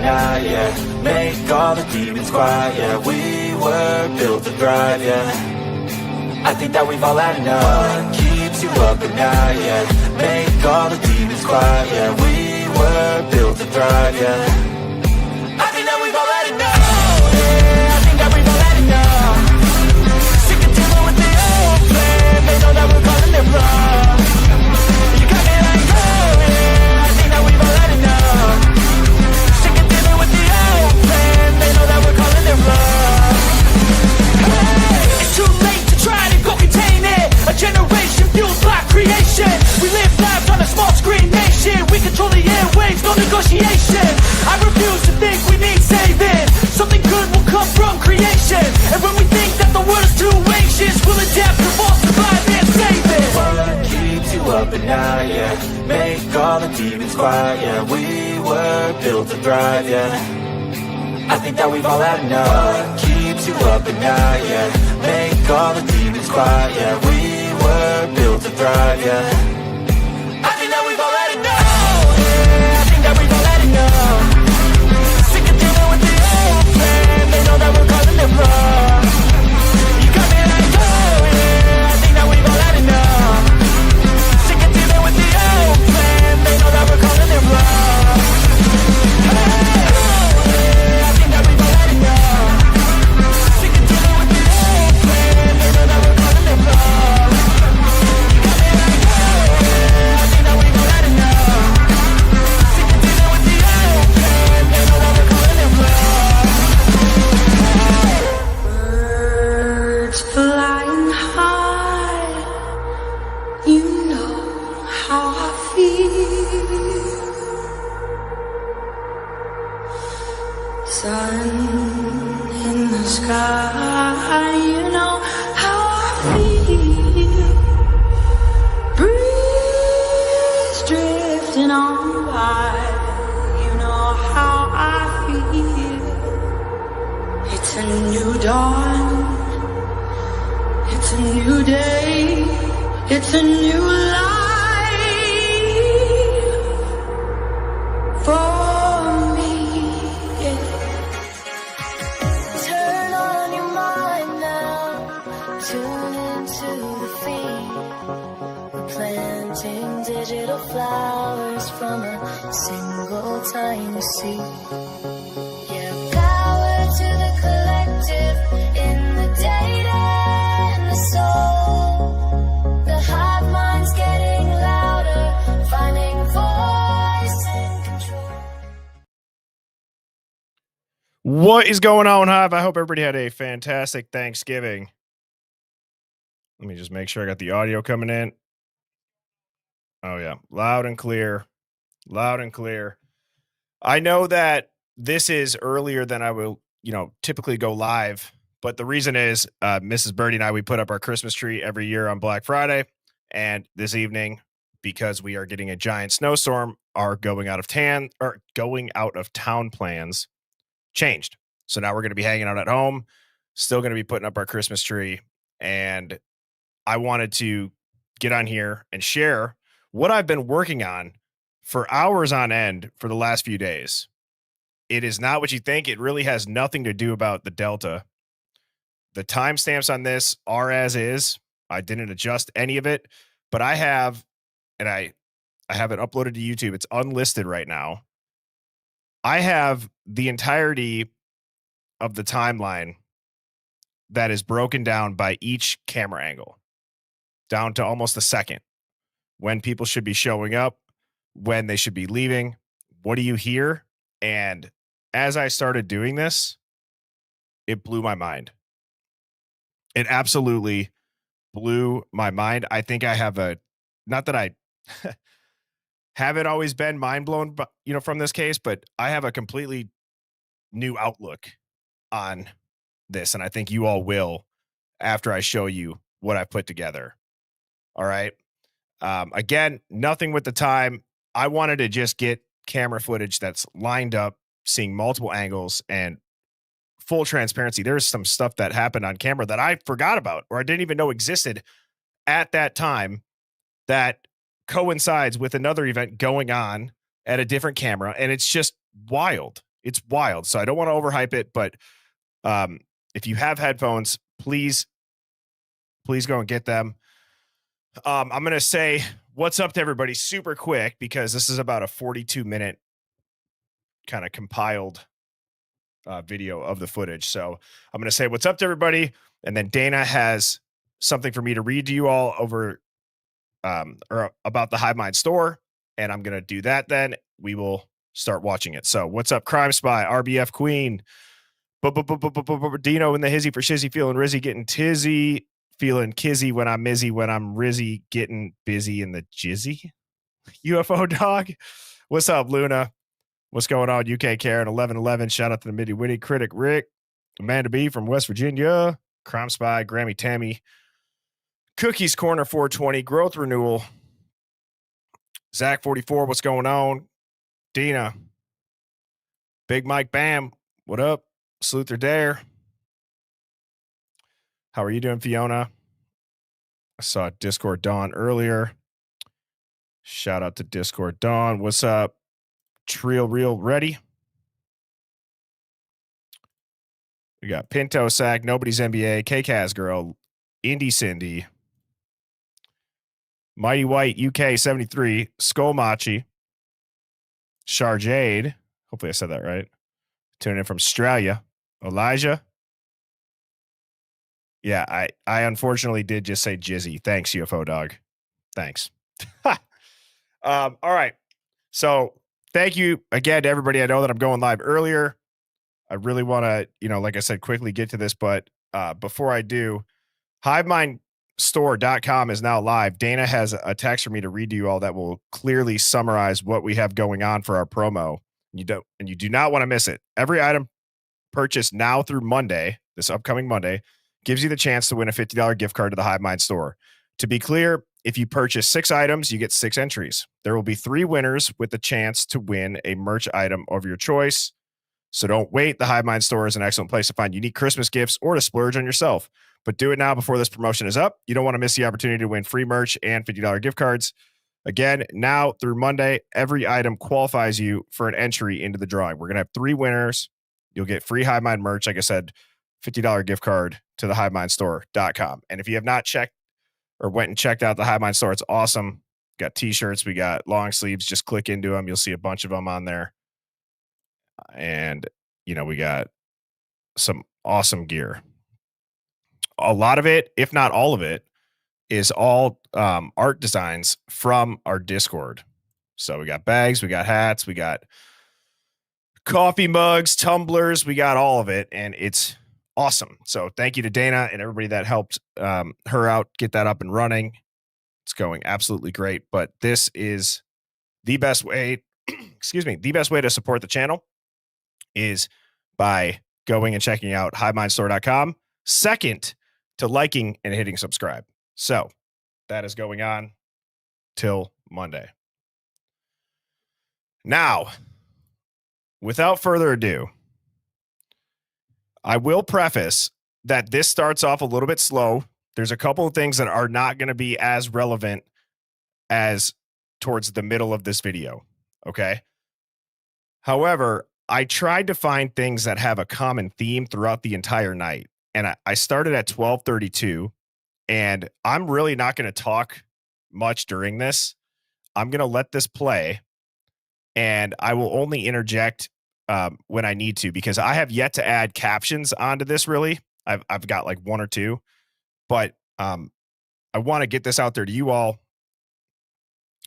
and I, yeah. Make all the demons quiet, yeah. We were built to thrive, yeah. I think that we've all had enough. What keeps you up at night, yeah. Make all the demons quiet, yeah. We were built to thrive, yeah. I think that we've all had enough. Yeah, I think that we've all had enough. Sick of dealing with the old plan. They know that we're calling it bluff. You got me like, oh yeah, I think that we've all had enough. Sick of dealing with the old plan. They know that we're calling it bluff. Hey, it's too late to try to go contain it. A generation fueled by creation. We live lives on a small screen nation. We control the airwaves, no negotiation. I refuse to think we need saving. Something good will come from creation. And when we think that the world is too anxious, we'll adapt, evolve, survive, and save it. What keeps you up at night, yeah. Make all the demons quiet, yeah. We were built to thrive, yeah. I think that we've all had enough. What keeps you up at night, yeah. Make all the demons quiet, yeah. We were built to thrive, yeah. I think that we've all had enough. Yeah, I think that we've all had enough. Sick of dealing with the old plan. They know that we're calling it bluff. You got me like, oh yeah, I think that we've all had enough. Sick of dealing with the old plan. They know that we're calling it bluff. Hey, oh yeah, I think that we've all had enough. Sick of dealing with the old plan. They know that we're calling it bluff. You got me like, oh yeah, I think that we've all had enough. Sick of dealing with the old plan. They know that we're calling it bluff. Birds flying high, you know how I feel. Sun in the sky, you know how I feel. Breeze drifting on by, you know how I feel. It's a new dawn, it's a new day, it's a new life for me. Turn on your mind now, tune into the feed. We're planting digital flowers from a single tiny seed. Yeah, power to the collective in the data and the soul. The hive mind's getting louder, finding voice and control. What is going on, Hive? I hope everybody had a fantastic Thanksgiving. Let me just make sure I got the audio coming in. Oh, yeah. Loud and clear. Loud and clear. I know that this is earlier than I will, typically go live. But the reason is Mrs. Birdie and I, we put up our Christmas tree every year on Black Friday. And this evening, because we are getting a giant snowstorm, our going out of town plans changed. So now we're going to be hanging out at home, still going to be putting up our Christmas tree. And I wanted to get on here and share what I've been working on for hours on end for the last few days. It is not what you think. It really has nothing to do about the Delta. The timestamps on this are as is. I didn't adjust any of it, but I have, and I have it uploaded to YouTube. It's unlisted right now. I have the entirety of the timeline that is broken down by each camera angle, down to almost a second. When people should be showing up, when they should be leaving, what do you hear? And as I started doing this, it blew my mind. It absolutely blew my mind. I think I have not that I haven't always been mind blown, but from this case, but I have a completely new outlook on this. And I think you all will after I show you what I put together. All right. Again, nothing with the time. I wanted to just get camera footage that's lined up, seeing multiple angles and full transparency. There's some stuff that happened on camera that I forgot about or I didn't even know existed at that time that coincides with another event going on at a different camera. And it's just wild. It's wild. So I don't want to overhype it, but if you have headphones, please go and get them. I'm going to say what's up to everybody super quick because this is about a 42-minute kind of compiled video of the footage. So I'm going to say what's up to everybody. And then Dana has something for me to read to you all over or about the Hive Mind store. And I'm going to do that. Then we will start watching it. So what's up, Crime Spy, RBF Queen, Dino in the hizzy for shizzy, feeling rizzy, getting tizzy, feeling kizzy when I'm mizzy, when I'm rizzy, getting busy in the jizzy. UFO dog. What's up, Luna? What's going on? UK Karen 1111. Shout out to the Middy Witty Critic Rick, Amanda B from West Virginia, Crime Spy, Grammy Tammy, Cookies Corner 420, Growth Renewal, Zach 44. What's going on? Dina, Big Mike Bam. What up? Sleuth or Dare. How are you doing, Fiona? I saw Discord Dawn earlier. Shout out to Discord Dawn. What's up? Trill Real Ready. We got Pinto Sack, Nobody's NBA, K-Kaz Girl, Indie Cindy, Mighty White UK 73, Skullmachi, Sharjade. Hopefully I said that right. Tuning in from Australia. Elijah. Yeah, I unfortunately did just say Jizzy. Thanks, UFO dog. Thanks. All right. So thank you again to everybody. I know that I'm going live earlier. I really want to, like I said, quickly get to this, but before I do, HiveMindStore.com is now live. Dana has a text for me to read to you all that will clearly summarize what we have going on for our promo. You do not want to miss it. Every item purchased now through Monday, this upcoming Monday, gives you the chance to win a $50 gift card to the Hive Mind store. To be clear, if you purchase 6 items, you get 6 entries. There will be 3 winners with the chance to win a merch item of your choice. So don't wait. The Hive Mind store is an excellent place to find unique Christmas gifts or to splurge on yourself. But do it now before this promotion is up. You don't want to miss the opportunity to win free merch and $50 gift cards. Again, now through Monday, every item qualifies you for an entry into the drawing. We're going to have 3 winners. You'll get free Hive Mind merch. Like I said, $50 gift card to the HiveMindStore.com. And if you have not checked or went and checked out the Hive Mind store, it's awesome. Got t-shirts. We got long sleeves. Just click into them. You'll see a bunch of them on there. And, we got some awesome gear. A lot of it, if not all of it, is all art designs from our Discord. So we got bags, we got hats, we got coffee mugs, tumblers, we got all of it, and it's awesome. So thank you to Dana and everybody that helped her out get that up and running. It's going absolutely great. But this is the best way, the best way to support the channel is by going and checking out HiveMindStore.com. Second to liking and hitting subscribe. So that is going on till Monday. Now, without further ado, I will preface that this starts off a little bit slow. There's a couple of things that are not going to be as relevant as towards the middle of this video. Okay. However, I tried to find things that have a common theme throughout the entire night. And I started at 12:32, and I'm really not going to talk much during this. I'm going to let this play, and I will only interject when I need to, because I have yet to add captions onto this. Really, I've got like 1 or 2, but I want to get this out there to you all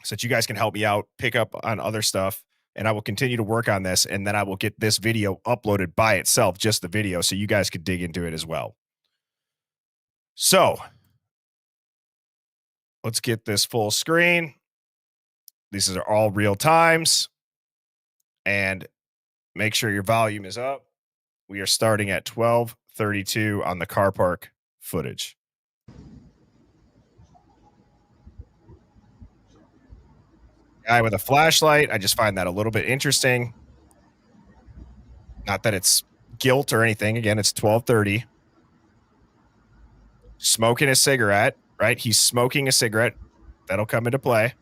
so that you guys can help me out, pick up on other stuff. And I will continue to work on this, and then I will get this video uploaded by itself, just the video, so you guys could dig into it as well. So let's get this full screen. These are all real times, and make sure your volume is up. We are starting at 12:32 on the car park footage. Guy with a flashlight. I just find that a little bit interesting. Not that it's guilt or anything. Again, it's 12:30. Smoking a cigarette, right? He's smoking a cigarette. That'll come into play.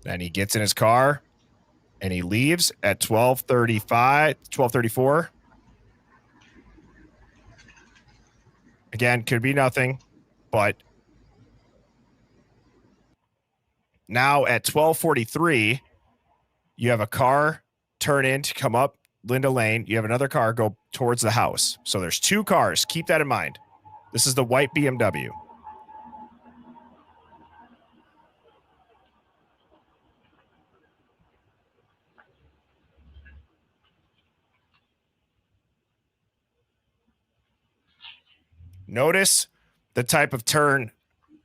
Then he gets in his car and he leaves at 12:35, 12:34. Again, could be nothing, but now at 12:43, you have a car turn in to come up Linda Lane. You have another car go towards the house. So there's two cars. Keep that in mind. This is the white BMW. Notice the type of turn.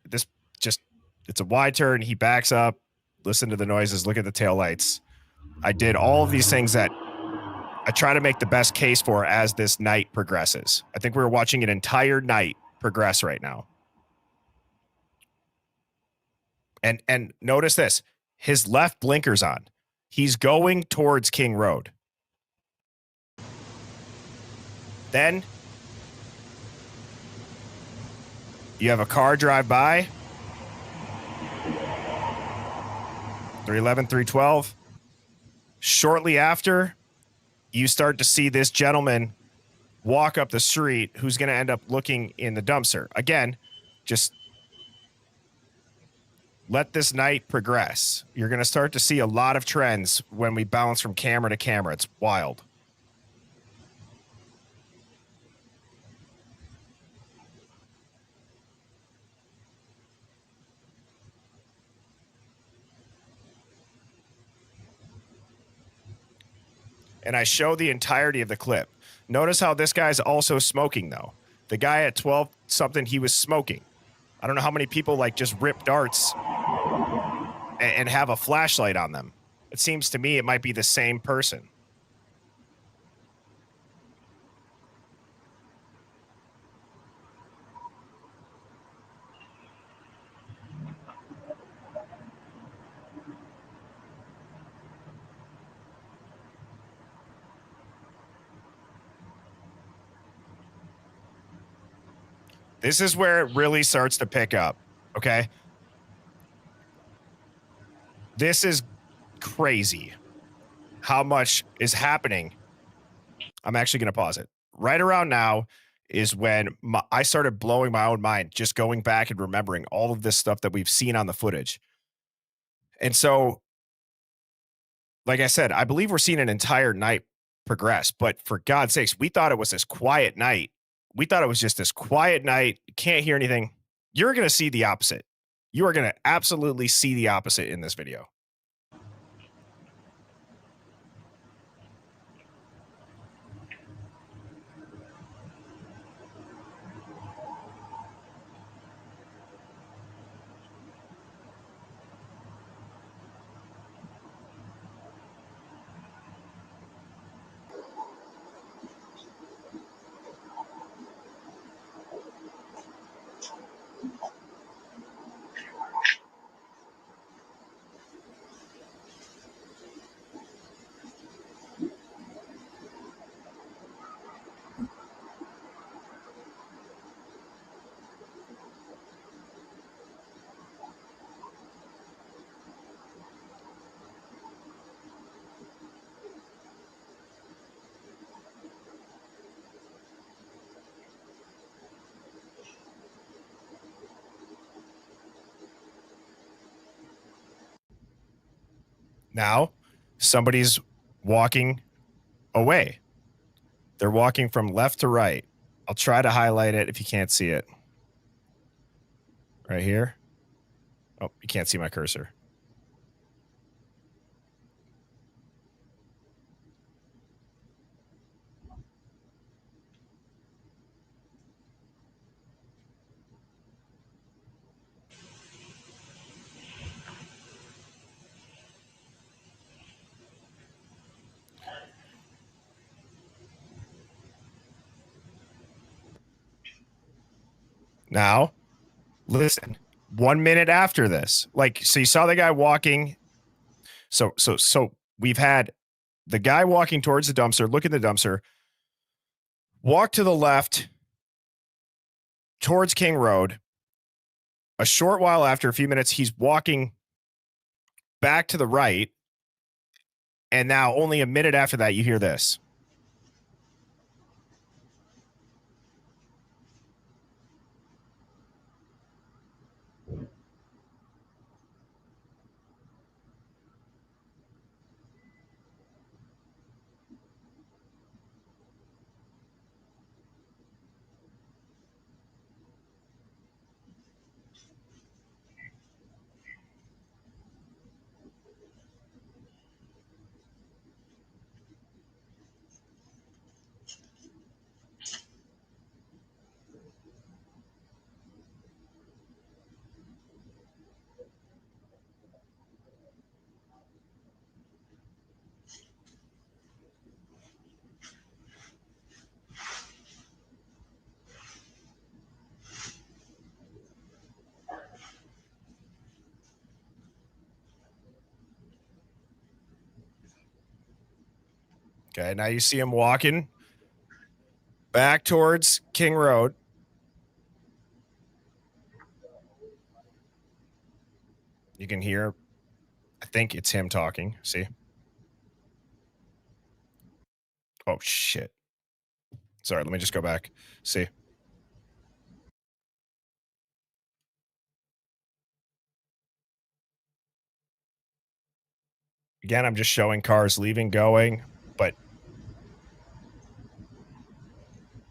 This just, it's a wide turn. He backs up. Listen to the noises. Look at the taillights. I did all of these things that I try to make the best case for as this night progresses. I think we're watching an entire night progress right now. And notice this. His left blinker's on. He's going towards King Road. Then you have a car drive by. 311, 312. Shortly after, you start to see this gentleman walk up the street who's going to end up looking in the dumpster. Again, just let this night progress. You're going to start to see a lot of trends when we bounce from camera to camera. It's wild. And I show the entirety of the clip. Notice how this guy's also smoking, though. The guy at 12 something, he was smoking. I don't know how many people like just rip darts and have a flashlight on them. It seems to me it might be the same person. This is where it really starts to pick up, okay? This is crazy how much is happening. I'm actually going to pause it. Right around now is when I started blowing my own mind, just going back and remembering all of this stuff that we've seen on the footage. And so, like I said, I believe we're seeing an entire night progress, but for God's sakes, we thought it was this quiet night. We thought it was just this quiet night. You can't hear anything. You're going to see the opposite. You are going to absolutely see the opposite in this video. Now, somebody's walking away. They're walking from left to right. I'll try to highlight it if you can't see it. Right here. Oh, you can't see my cursor. Now, listen, 1 minute after this, like, so you saw the guy walking. So we've had the guy walking towards the dumpster, look at the dumpster, walk to the left towards King Road. A short while after, a few minutes, he's walking back to the right. And now only a minute after that, you hear this. Okay, now you see him walking back towards King Road. You can hear, I think it's him talking. See? Oh, shit. Sorry, let me just go back. See? Again, I'm just showing cars leaving, going, but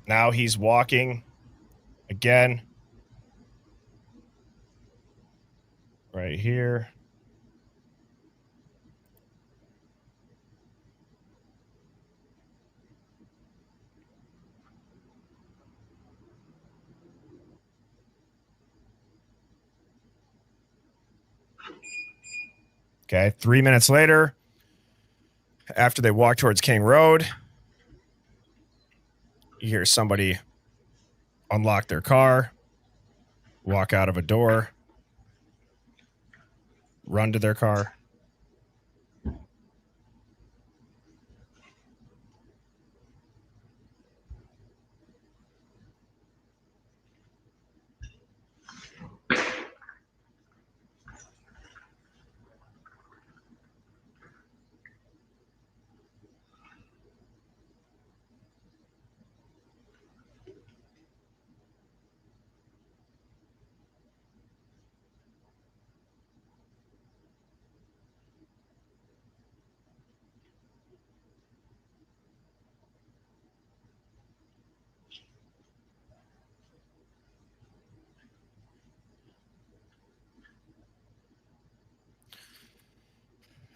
now he's walking again. Right here. Okay, 3 minutes later, after they walk towards King Road, you hear somebody unlock their car, walk out of a door, run to their car.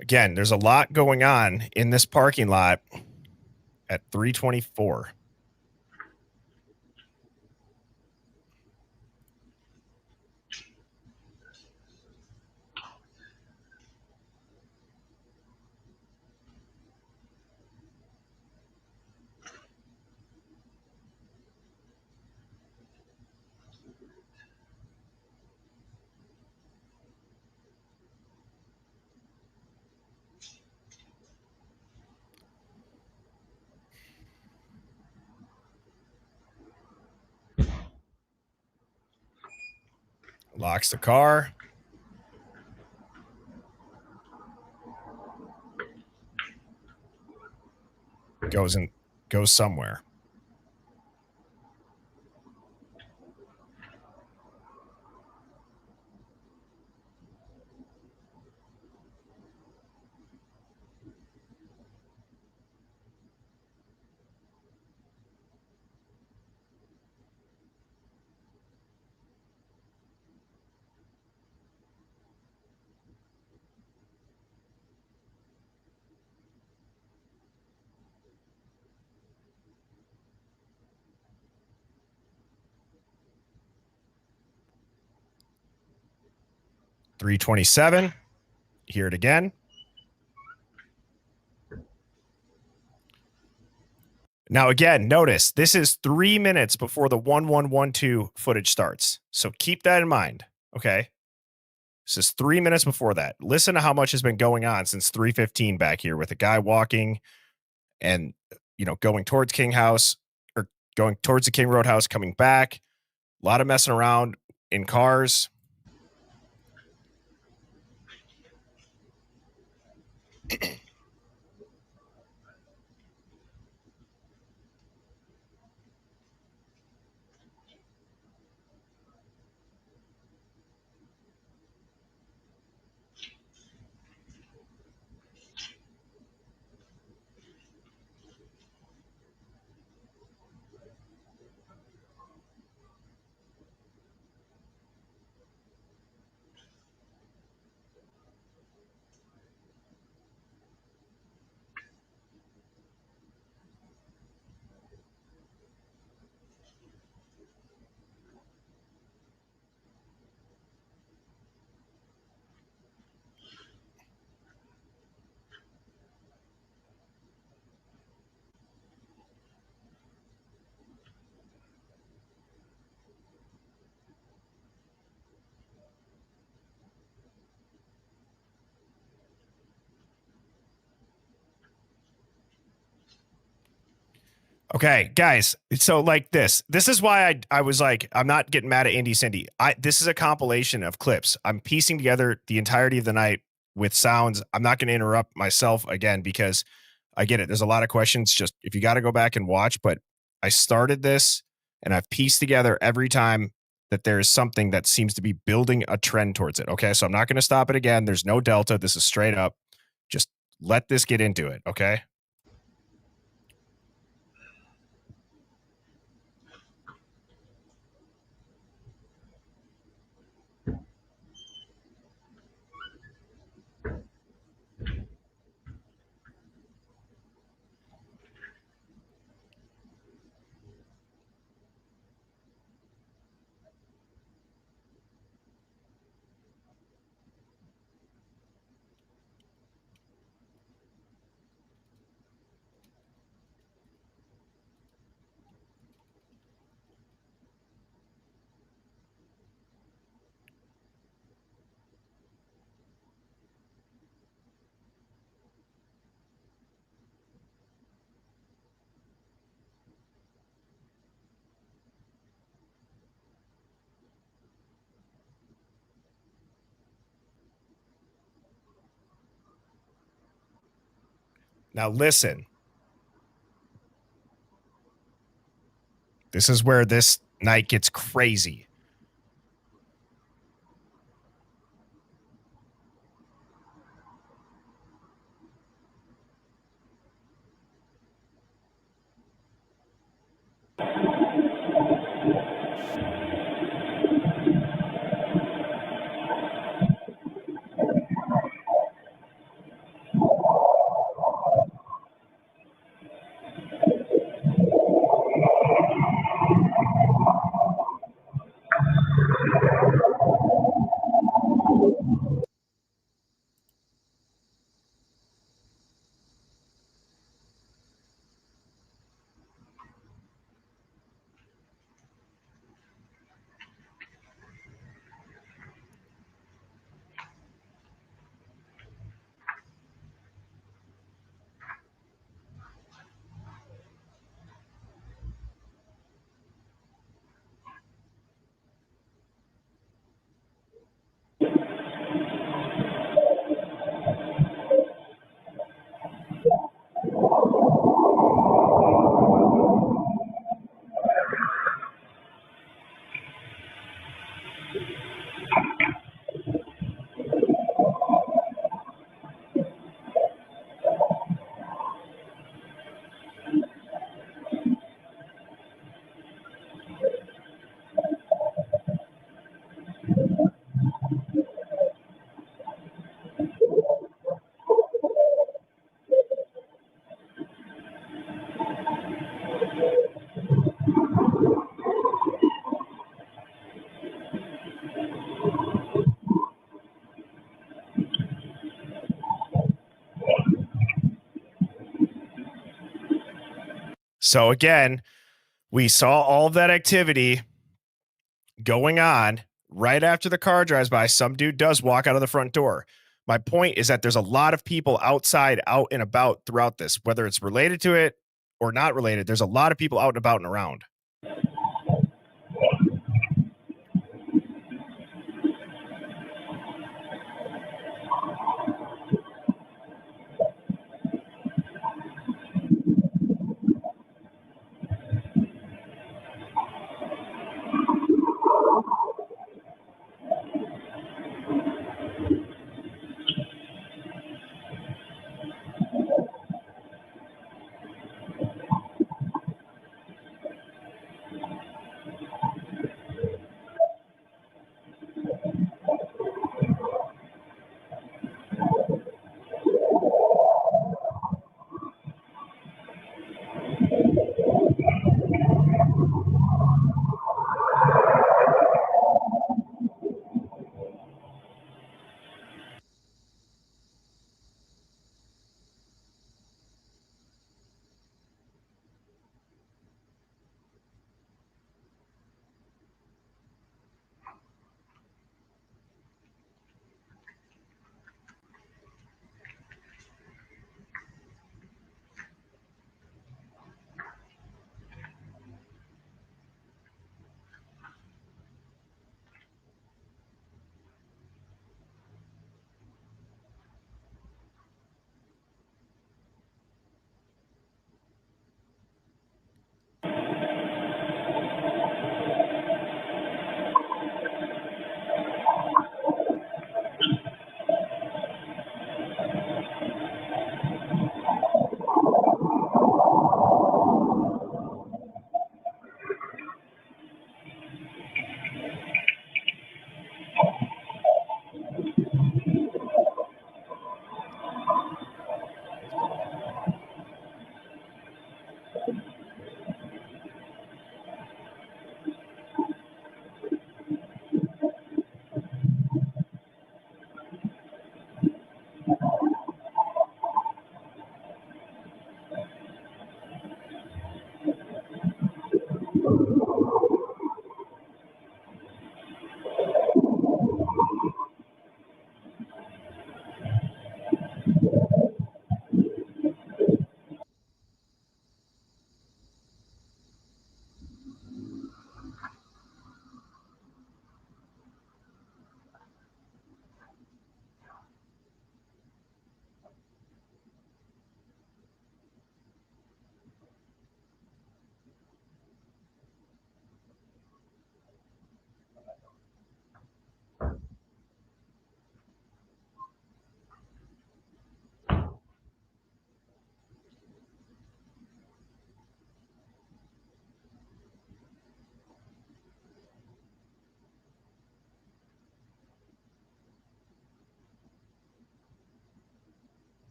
Again, there's a lot going on in this parking lot at 324. Locks the car. Goes somewhere. $327. Hear it again. Now, again, notice this is 3 minutes before the 1112 footage starts. So keep that in mind. Okay. This is 3 minutes before that. Listen to how much has been going on since 3:15 back here with a guy walking and, going towards King House or going towards the King Road house, coming back. A lot of messing around in cars. Okay, guys. So like this is why I was like, I'm not getting mad at Andy Cindy. This is a compilation of clips. I'm piecing together the entirety of the night with sounds. I'm not going to interrupt myself again because I get it. There's a lot of questions. Just if you got to go back and watch, but I started this and I've pieced together every time that there is something that seems to be building a trend towards it. Okay. So I'm not going to stop it again. There's no delta. This is straight up. Just let this get into it. Okay. Now listen. This is where this night gets crazy. So again, we saw all of that activity going on right after the car drives by. Some dude does walk out of the front door. My point is that there's a lot of people outside, out and about throughout this, whether it's related to it or not related. There's a lot of people out and about and around.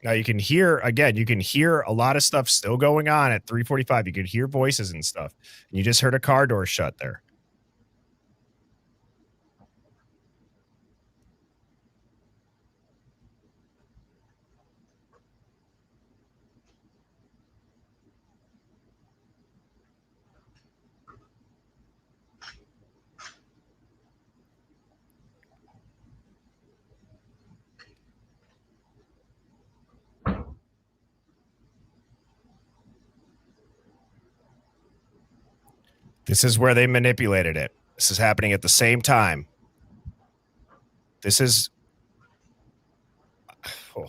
Now you can hear again, you can hear a lot of stuff still going on at 3:45. You can hear voices and stuff. And you just heard a car door shut there. This is where they manipulated it. This is happening at the same time. This is oh.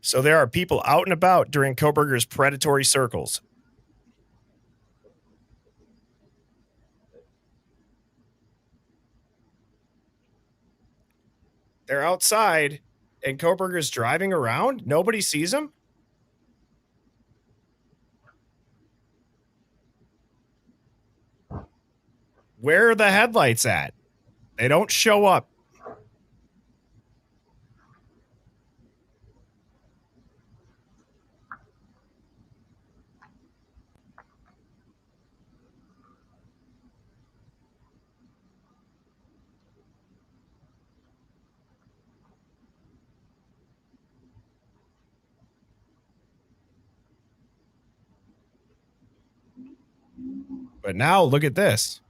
So there are people out and about during Koberger's predatory circles. They're outside and Koberger's driving around. Nobody sees him. Where are the headlights at? They don't show up. But now look at this.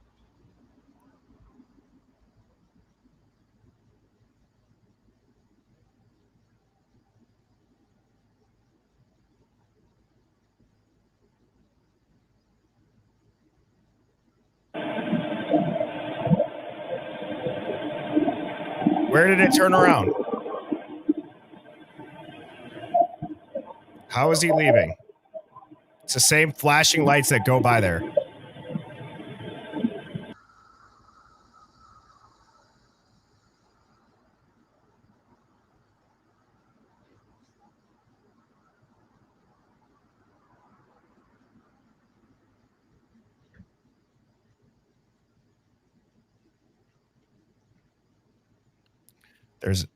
Where did it turn around? How is he leaving? It's the same flashing lights that go by there.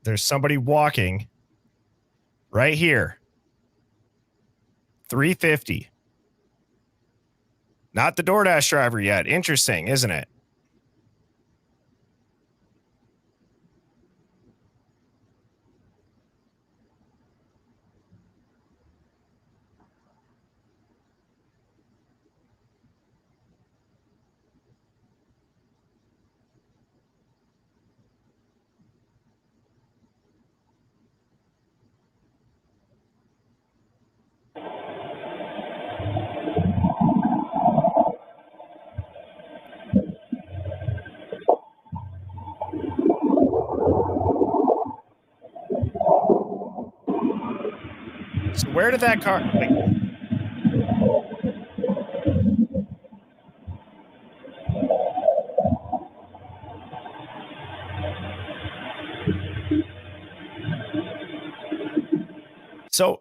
There's somebody walking right here. 350. Not the DoorDash driver yet. Interesting, isn't it? Where did that car? Like,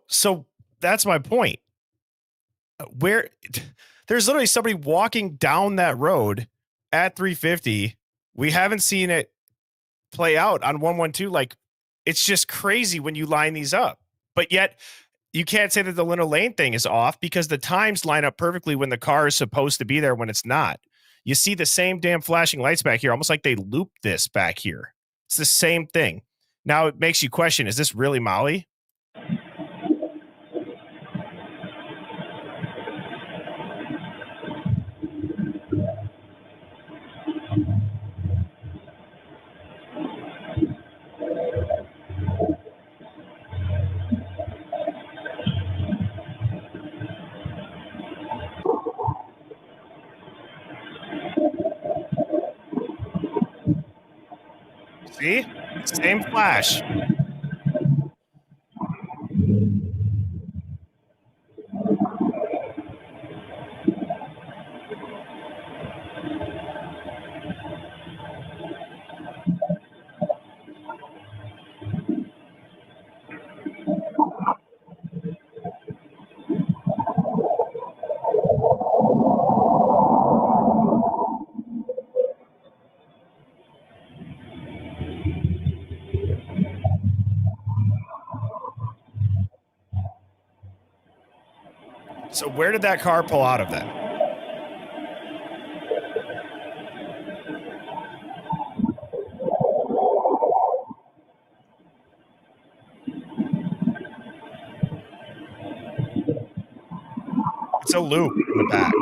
so that's my point. Where there's literally somebody walking down that road at 350. We haven't seen it play out on 112. Like, it's just crazy when you line these up. But yet you can't say that the Lino Lane thing is off because the times line up perfectly when the car is supposed to be there when it's not. You see the same damn flashing lights back here, almost like they looped this back here. It's the same thing. Now it makes you question, is this really Molly? See? Same flash. So where did that car pull out of then? It's a loop in the back.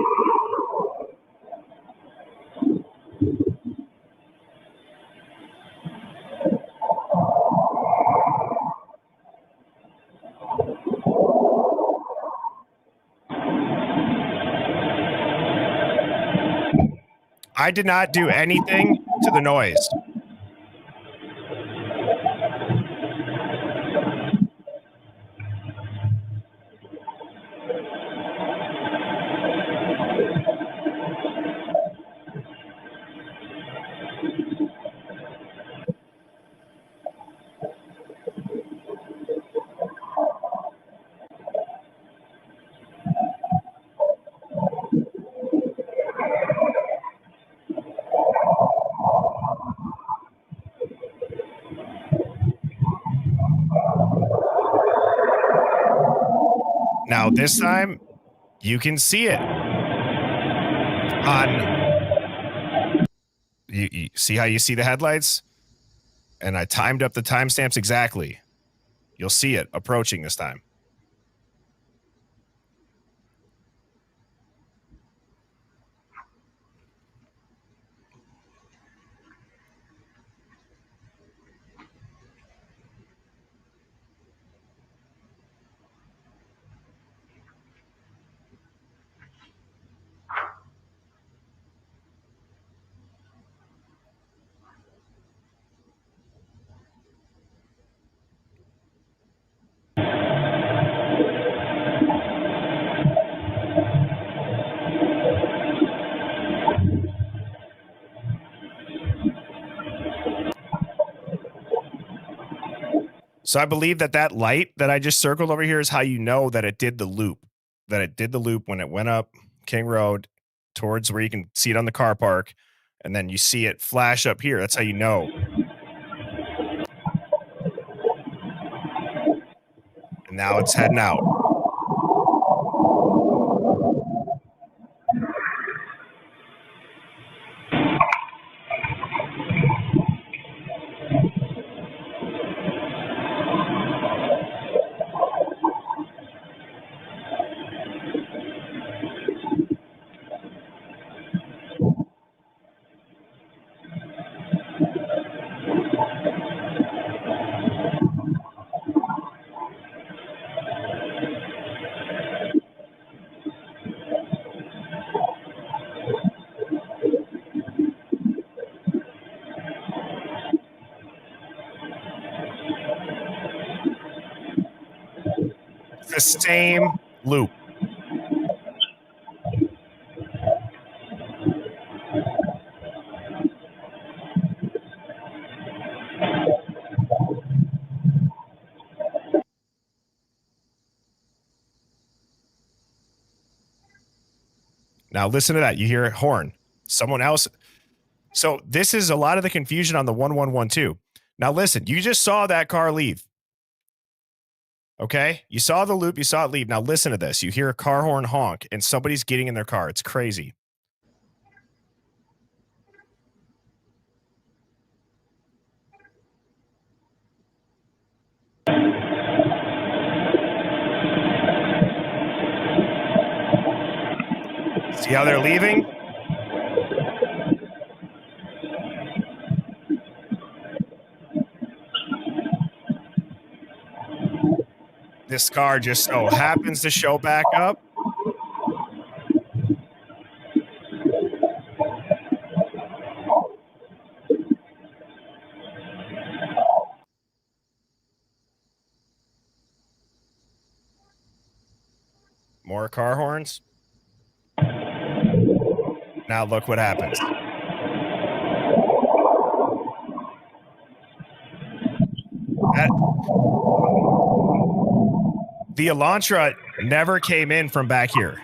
I did not do anything to the noise. Now, this time, you can see it on. You see how you see the headlights? And I timed up the timestamps exactly. You'll see it approaching this time. So I believe that light that I just circled over here is how you know that it did the loop. That it did the loop when it went up King Road towards where you can see it on the car park, and then you see it flash up here. That's how you know. And now it's heading out. the same loop. Now listen to that. You hear a horn. Someone else. So this is a lot of the confusion on the 1112. Now listen, you just saw that car leave. Okay? You saw the loop, you saw it leave. Now listen to this. You hear a car horn honk and somebody's getting in their car. It's crazy. See how they're leaving? This car just so happens to show back up. More car horns. Now look what happens. The Elantra never came in from back here.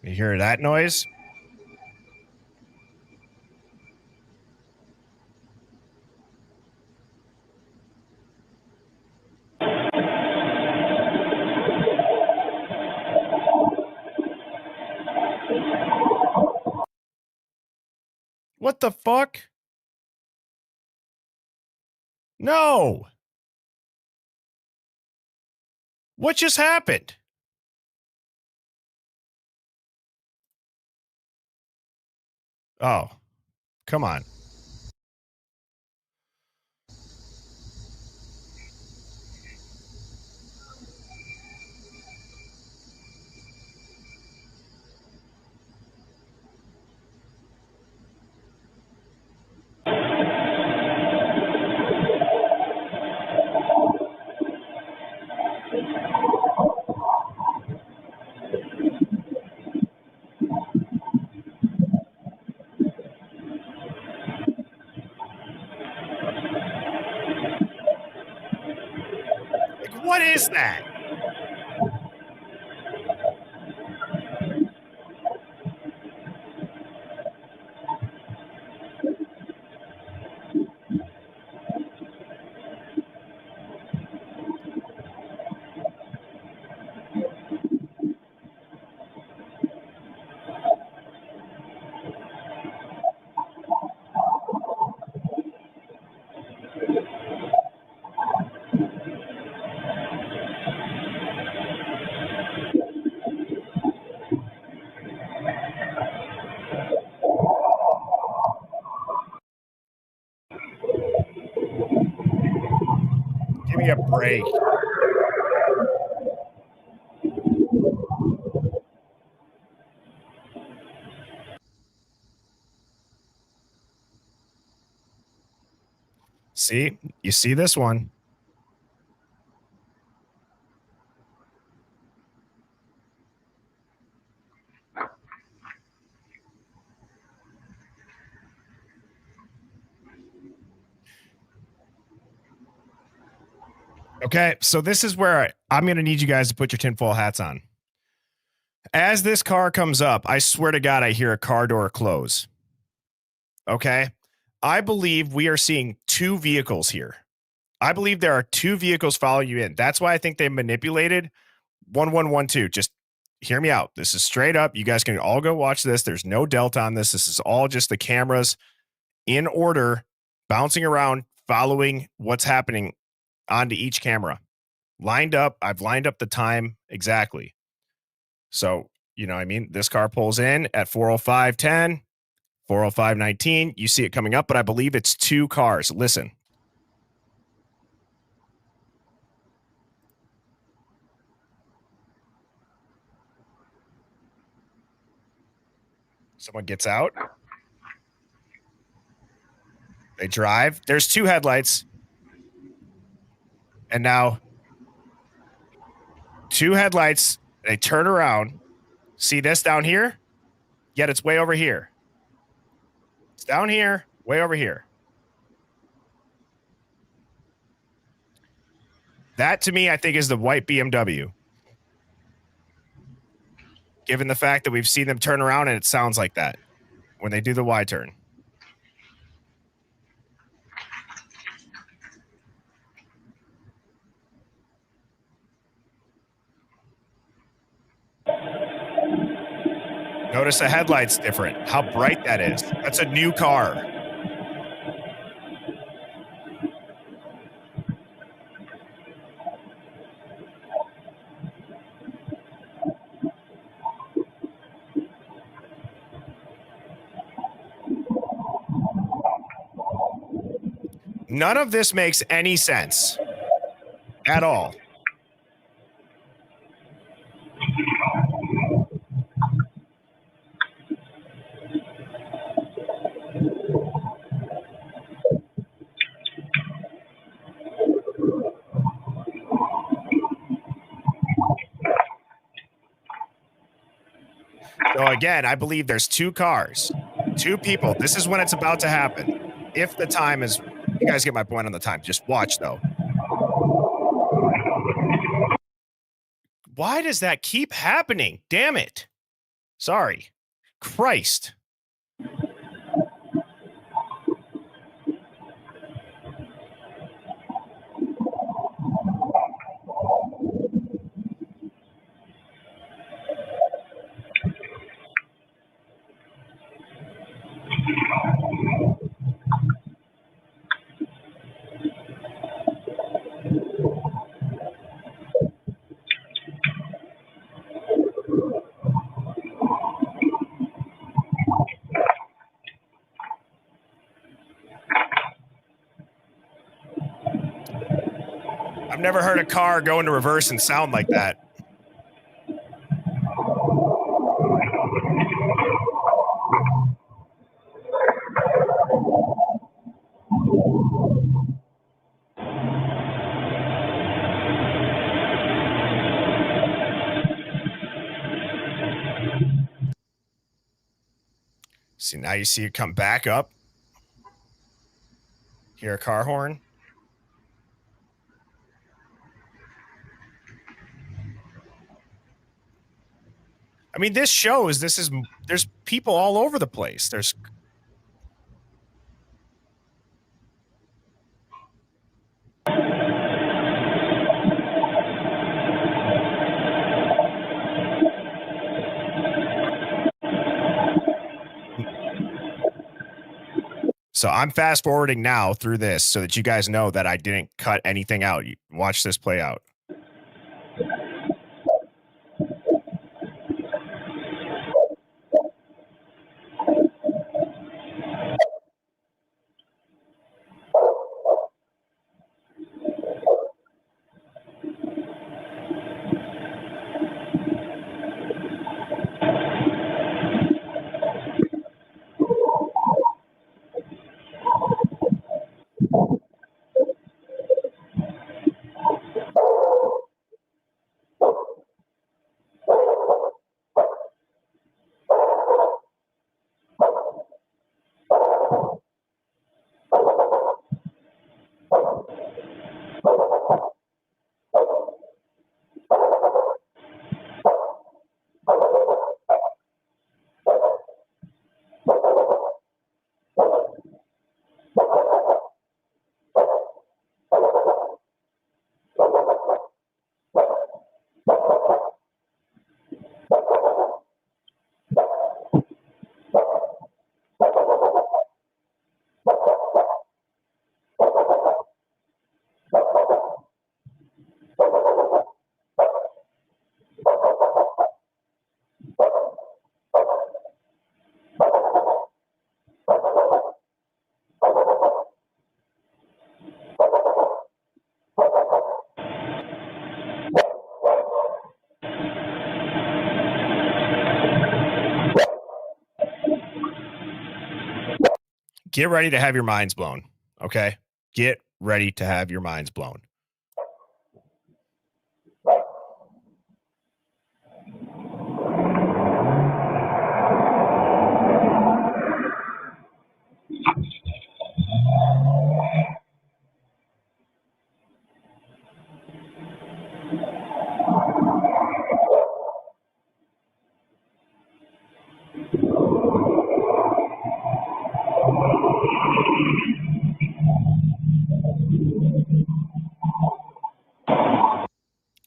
You hear that noise? What the fuck? No. What just happened? Oh, come on. What is that? Give me a break. See? You see this one? Okay, so this is where I'm going to need you guys to put your tinfoil hats on. As this car comes up, I swear to God, I hear a car door close. Okay? I believe we are seeing two vehicles here. I believe there are two vehicles following you in. That's why I think they manipulated 1112. Just hear me out. This is straight up. You guys can all go watch this. There's no delta on this. This is all just the cameras in order, bouncing around, following what's happening onto each camera. Lined up. I've lined up the time exactly. So, you know what I mean? This car pulls in at 4:05:10, 4:05:19. You see it coming up, but I believe it's two cars. Listen. Someone gets out. They drive. There's 2 headlights. And now 2 headlights. They turn around. See this down here? Yet it's way over here. It's down here, way over here. That, to me, I think is the white BMW. Given the fact that we've seen them turn around and it sounds like that when they do the Y turn. Notice the headlight's different. How bright that is. That's a new car. None of this makes any sense at all. So again, I believe there's 2 cars, 2 people. This is when it's about to happen. If the time is, you guys get my point on the time. Just watch though. Why does that keep happening? Damn it. Sorry. Christ. I've never heard a car go into reverse and sound like that. See, now you see it come back up. Hear a car horn. I mean, this shows there's people all over the place. There's So I'm fast forwarding now through this so that you guys know that I didn't cut anything out. You watch this play out. get ready to have your minds blown. Okay. Get ready to have your minds blown.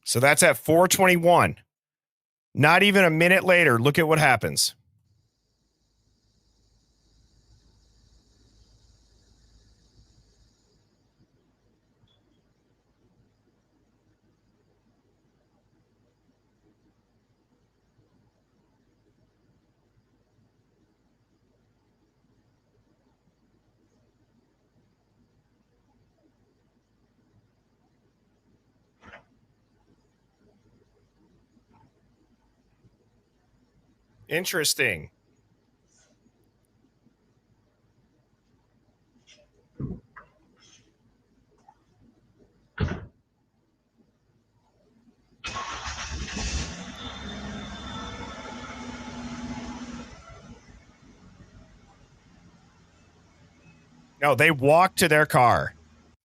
So that's at 4:21. Not even a minute later, look at what happens. Interesting. No, they walked to their car.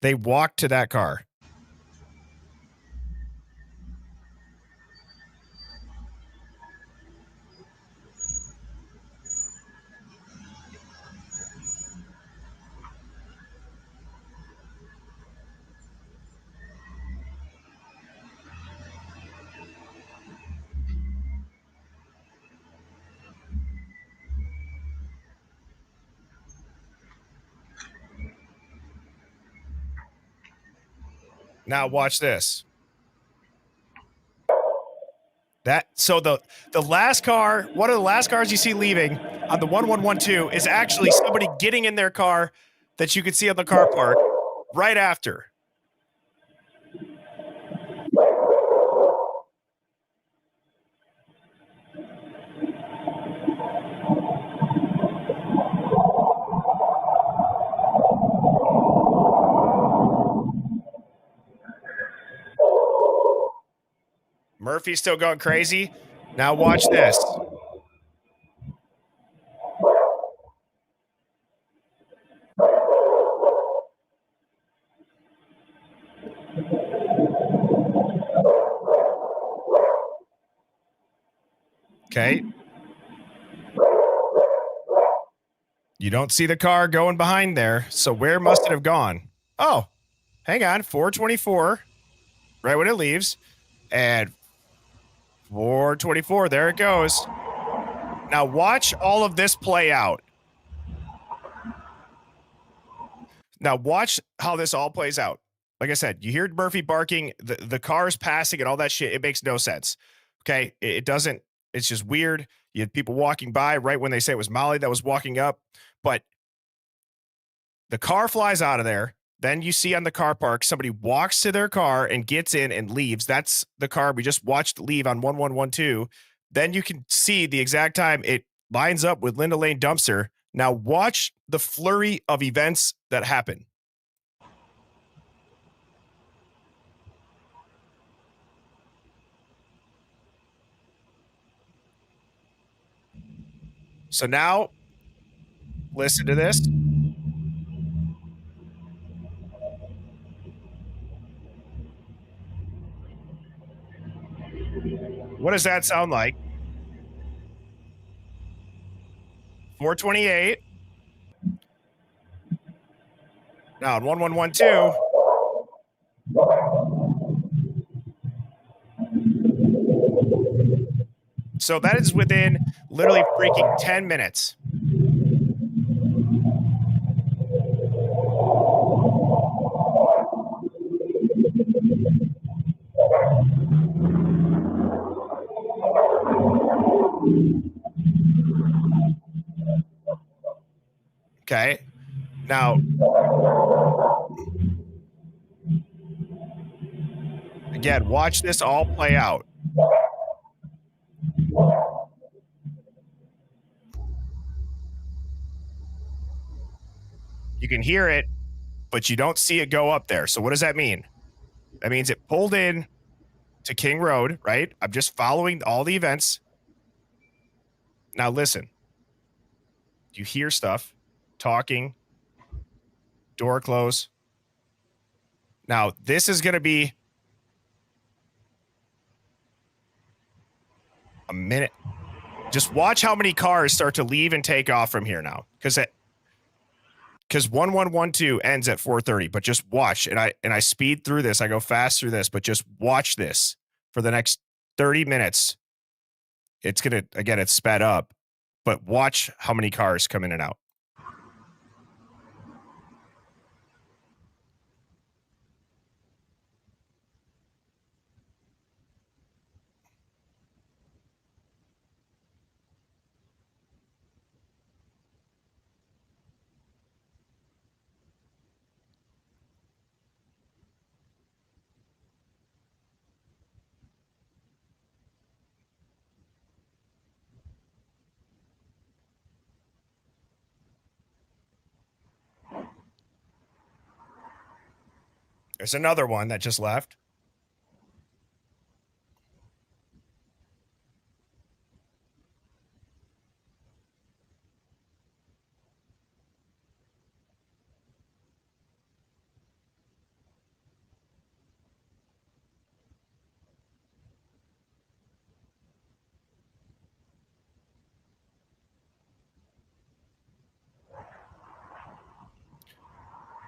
They walked to that car. Now watch this. So the last car, one of the last cars you see leaving on the 1112 is actually somebody getting in their car that you can see on the car park right after. Murphy's still going crazy. Now watch this. Okay. You don't see the car going behind there. So where must it have gone? Oh, hang on. 424, right when it leaves. And 424, there it goes. Now watch all of this play out. Now watch how this all plays out. Like I said, you hear Murphy barking, the car's passing and all that shit. It makes no sense. Okay. It doesn't, it's just weird. You had people walking by right when they say it was Molly that was walking up, but the car flies out of there. Then you see on the car park, somebody walks to their car and gets in and leaves. That's the car we just watched leave on 1112. Then you can see the exact time it lines up with Linda Lane dumpster. Now watch the flurry of events that happen. So now listen to this. What does that sound like? 428. Now on 1112. So that is within literally freaking 10 minutes. Okay. Now, again, watch this all play out. You can hear it, but you don't see it go up there. So what does that mean? That means it pulled in to King Road, right? I'm just following all the events. Now listen. You hear stuff, talking, door close. Now, this is going to be a minute. Just watch how many cars start to leave and take off from here now. Because 1112 ends at 4:30, but just watch. And I speed through this. I go fast through this, but just watch this for the next 30 minutes. It's going to, again, it's sped up, but watch how many cars come in and out. There's another one that just left.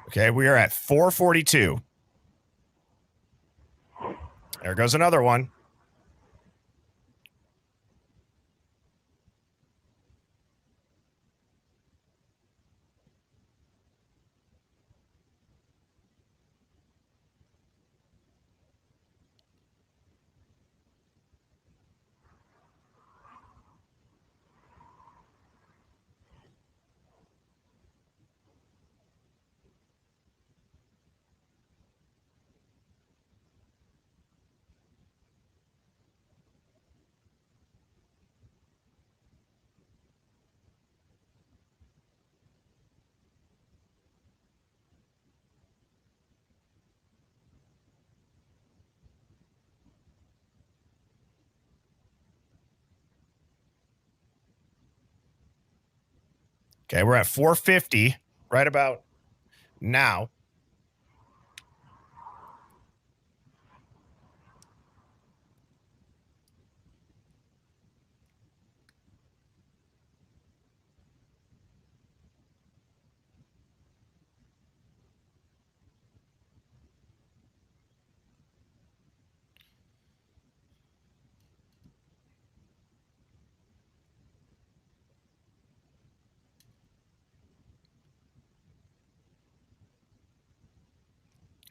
Okay, we are at 442. There goes another one. Okay, we're at 450 right about now.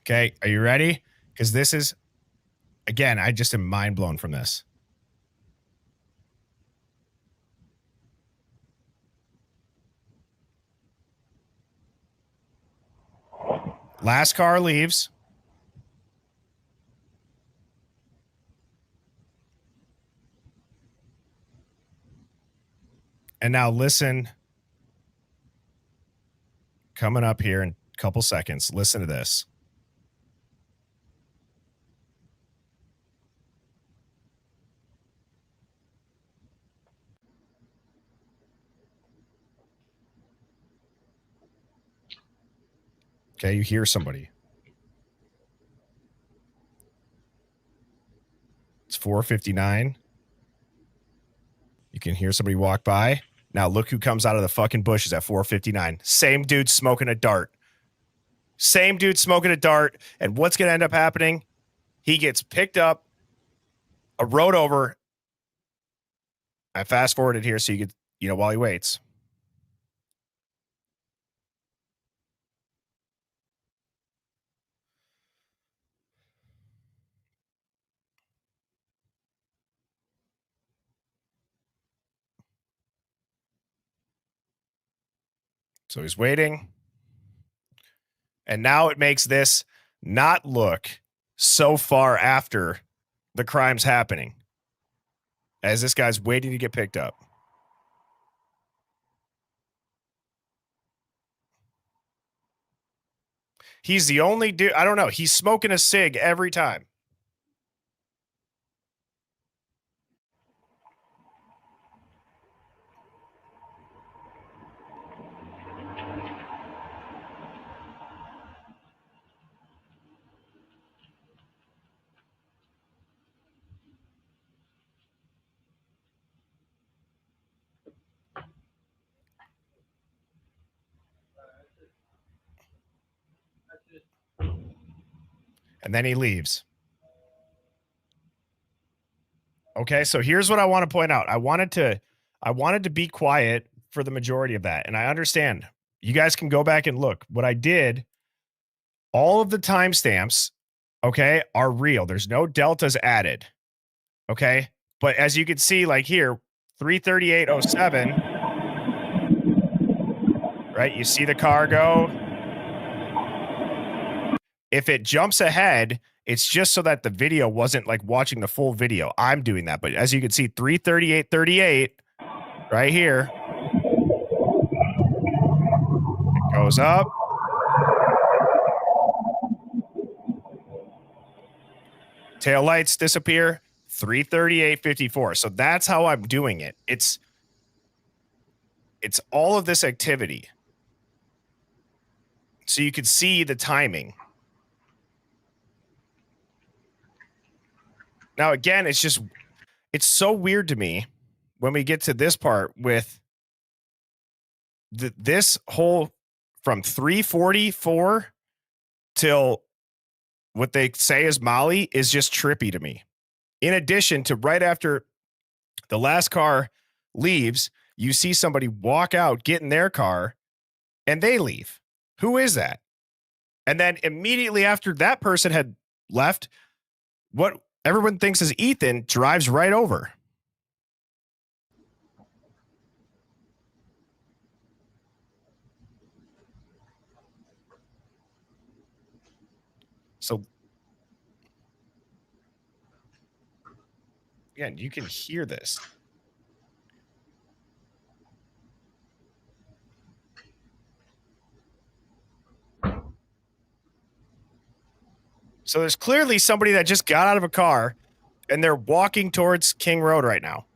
Okay, are you ready? Because this is, again, I just am mind blown from this. Last car leaves. And now listen. Coming up here in a couple seconds. Listen to this. Okay, you hear somebody. It's 4:59. You can hear somebody walk by. Now look who comes out of the fucking bushes at 4:59. Same dude smoking a dart. Same dude smoking a dart. And what's going to end up happening? He gets picked up, a road over. I fast forwarded here so you could, while he waits. So he's waiting. And now it makes this not look so far after the crime's happening as this guy's waiting to get picked up. He's the only dude. I don't know. He's smoking a cig every time. And then he leaves. Okay, so here's what I want to point out. I wanted to be quiet for the majority of that. And I understand. You guys can go back and look. What I did, all of the timestamps, okay, are real. There's no deltas added. Okay? But as you can see, like here, 33807, right? You see the car go. If it jumps ahead, it's just so that the video wasn't like watching the full video. I'm doing that. But as you can see, 33838 right here. It goes up. Tail lights disappear. 33854. So that's how I'm doing it. It's all of this activity. So you can see the timing. Now, again, it's so weird to me when we get to this part with this whole from 344 till what they say is Molly is just trippy to me. In addition to right after the last car leaves, you see somebody walk out, get in their car, and they leave. Who is that? And then immediately after that person had left, what everyone thinks is Ethan drives right over. So again, you can hear this. So there's clearly somebody that just got out of a car and they're walking towards King Road right now.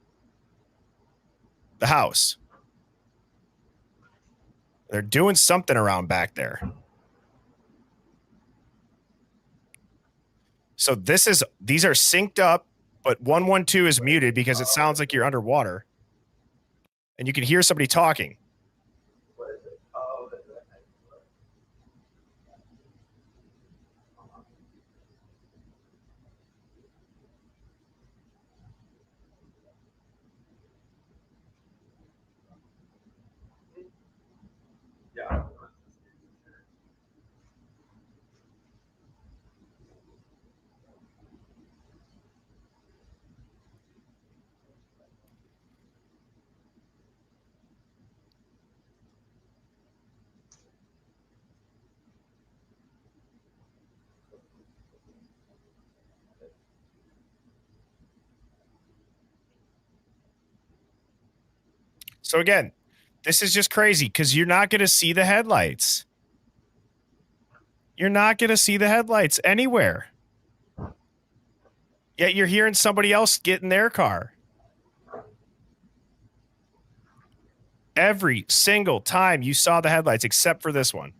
The house. They're doing something around back there. So these are synced up, but 112 is muted because it sounds like you're underwater. And you can hear somebody talking. So again, this is just crazy because you're not going to see the headlights. You're not going to see the headlights anywhere. Yet you're hearing somebody else get in their car. Every single time you saw the headlights, except for this one.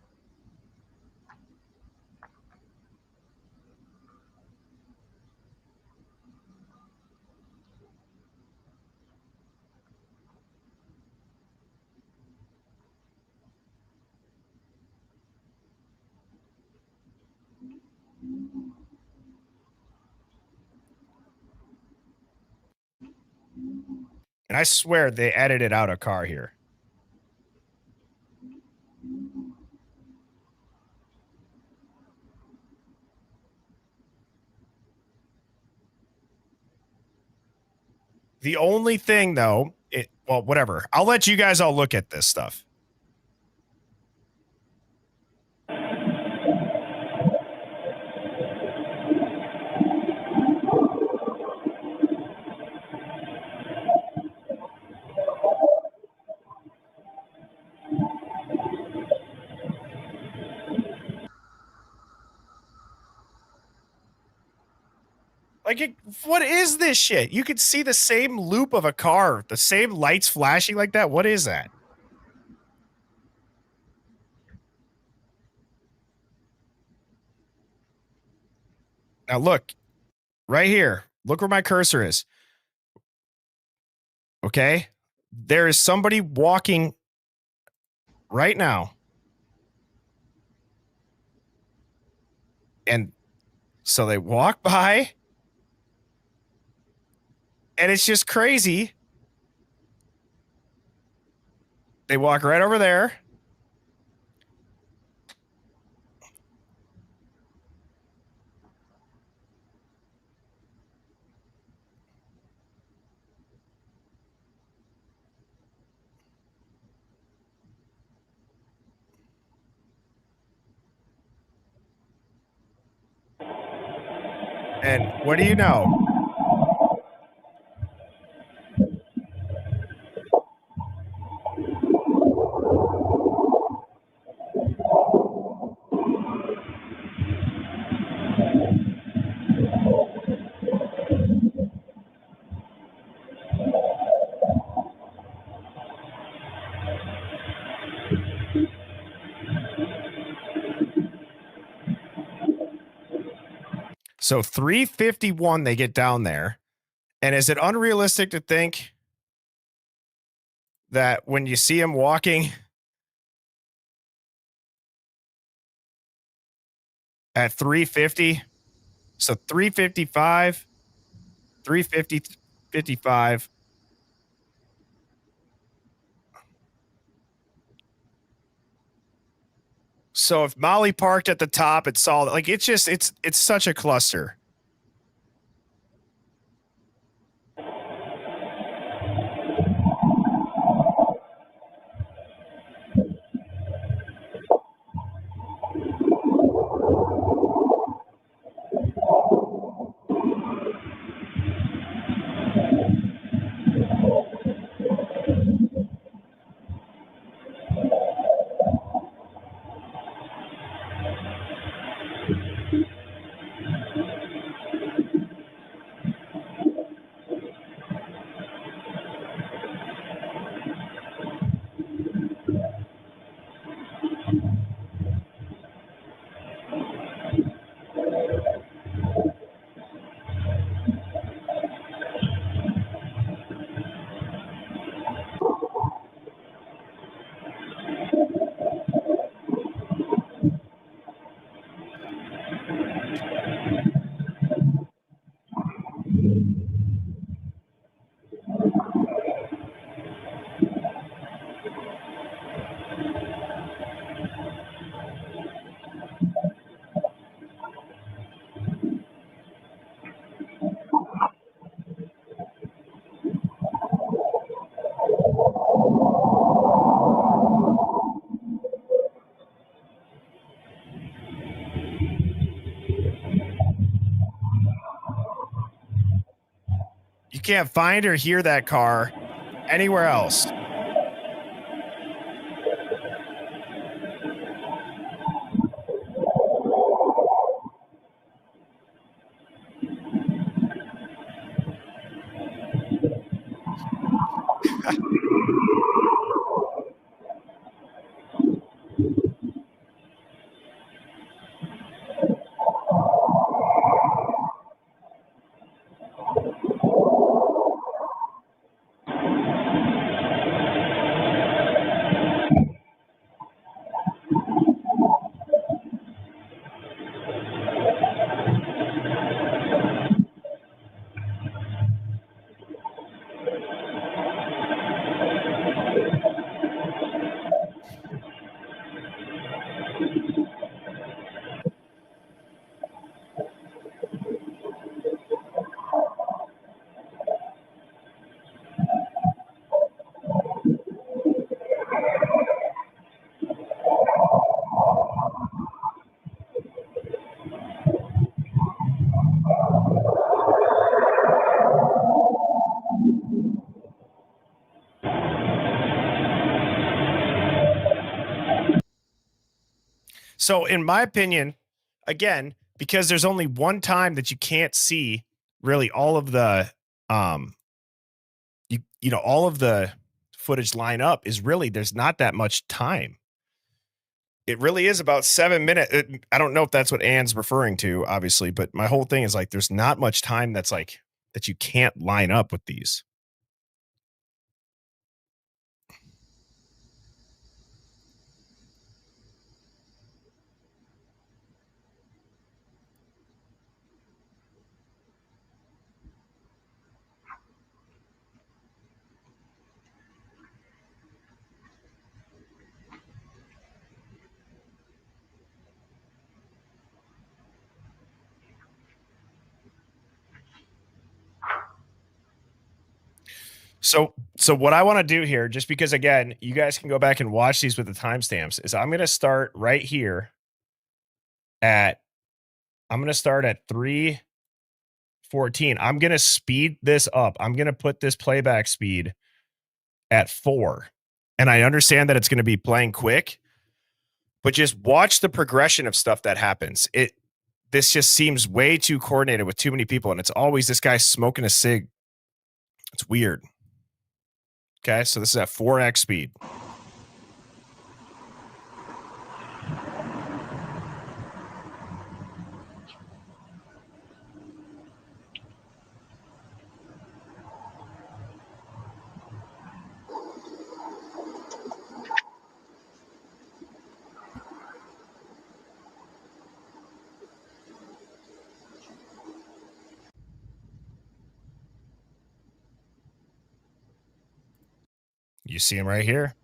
And I swear they edited out a car here. The only thing, though, well, whatever. I'll let you guys all look at this stuff. What is this shit? You could see the same loop of a car, the same lights flashing like that. What is that? Now look, right here. Look where my cursor is. Okay? There is somebody walking right now. And so they walk by, and it's just crazy. They walk right over there. And what do you know? So 351 they get down there. And is it unrealistic to think that when you see him walking at 350, so 355, 350, 55. So if Molly parked at the top, it's all like it's such a cluster. You can't find or hear that car anywhere else. So, in my opinion, again, because there's only one time that you can't see really all of the all of the footage line up is really there's not that much time. It really is about 7 minutes. I don't know if that's what Anne's referring to, obviously, but my whole thing is like there's not much time that's like that you can't line up with these. So what I want to do here, just because again, you guys can go back and watch these with the timestamps, is I'm going to start right here at I'm going to start at 3:14. I'm going to speed this up. I'm going to put this playback speed at 4. And I understand that it's going to be playing quick, but just watch the progression of stuff that happens. This just seems way too coordinated with too many people, and it's always this guy smoking a cig. It's weird. Okay, so this is at 4x speed. You see him right here.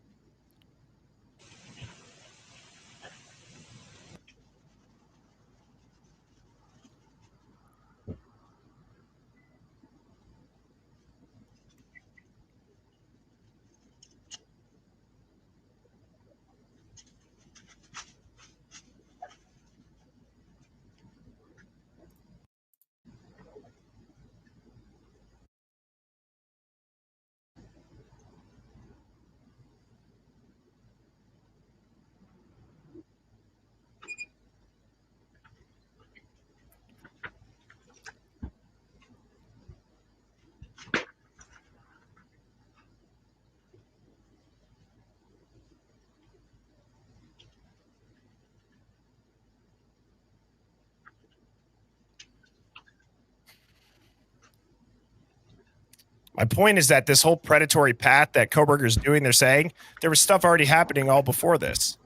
My point is that this whole predatory path that Koberger's doing, they're saying there was stuff already happening all before this.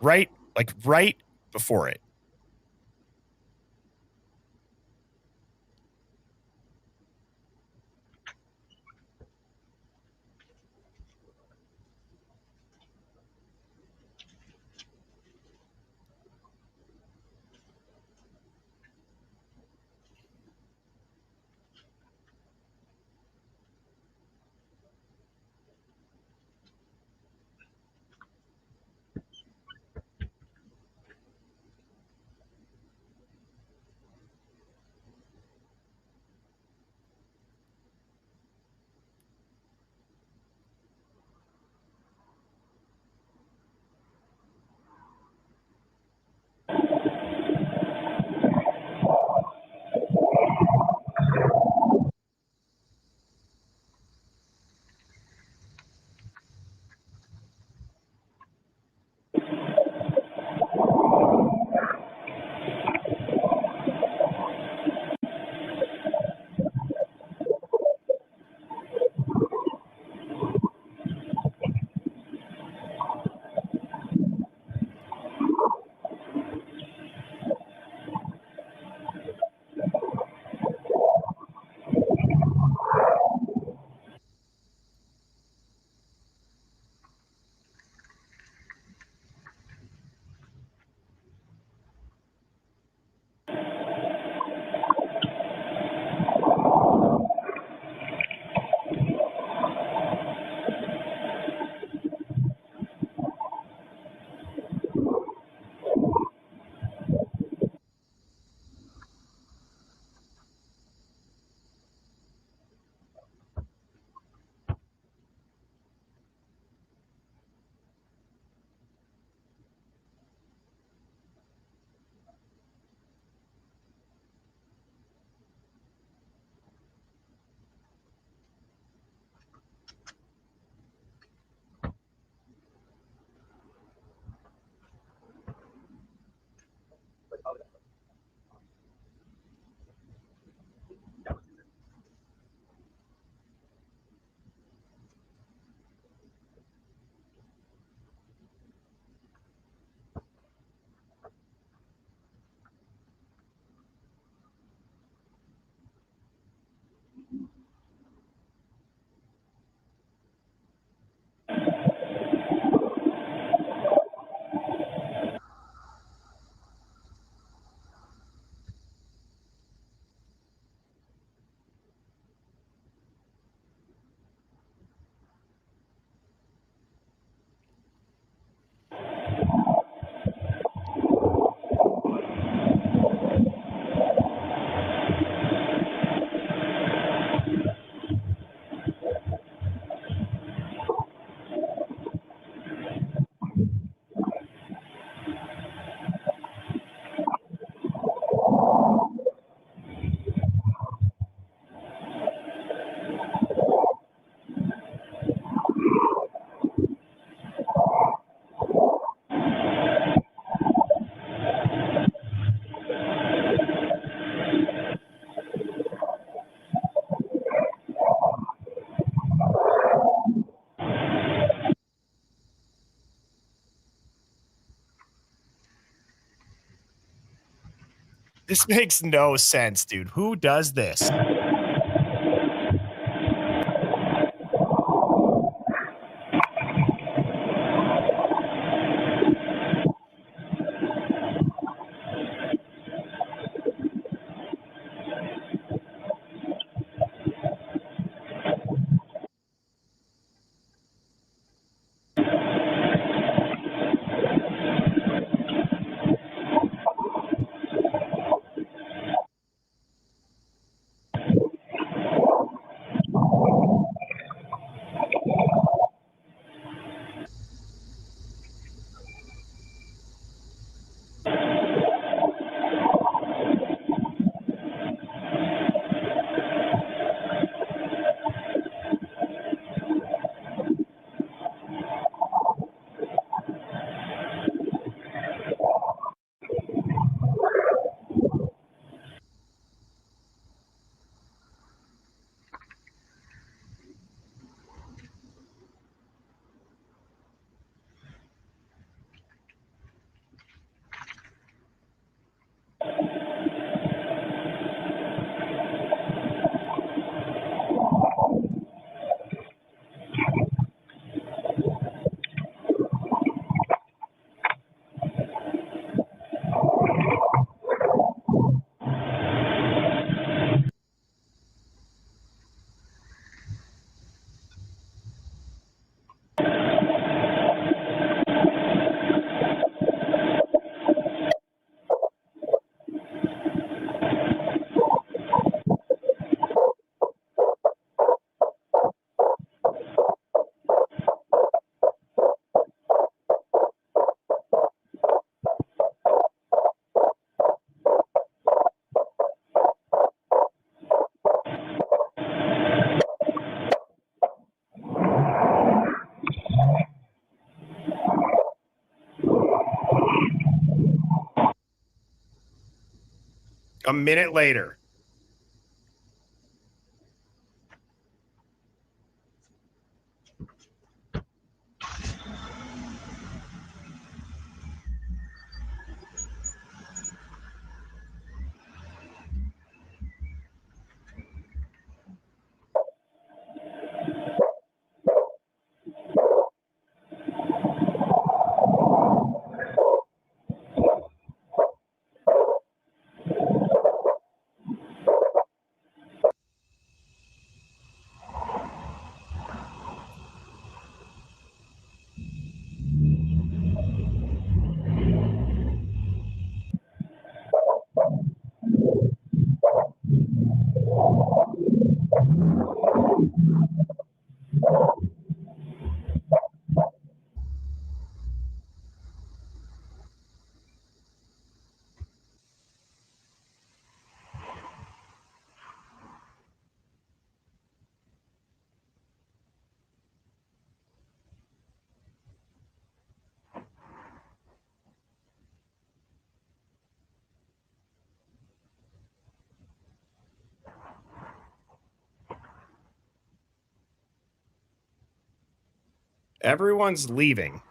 Right before it. This makes no sense, dude. Who does this? A minute later. Everyone's leaving.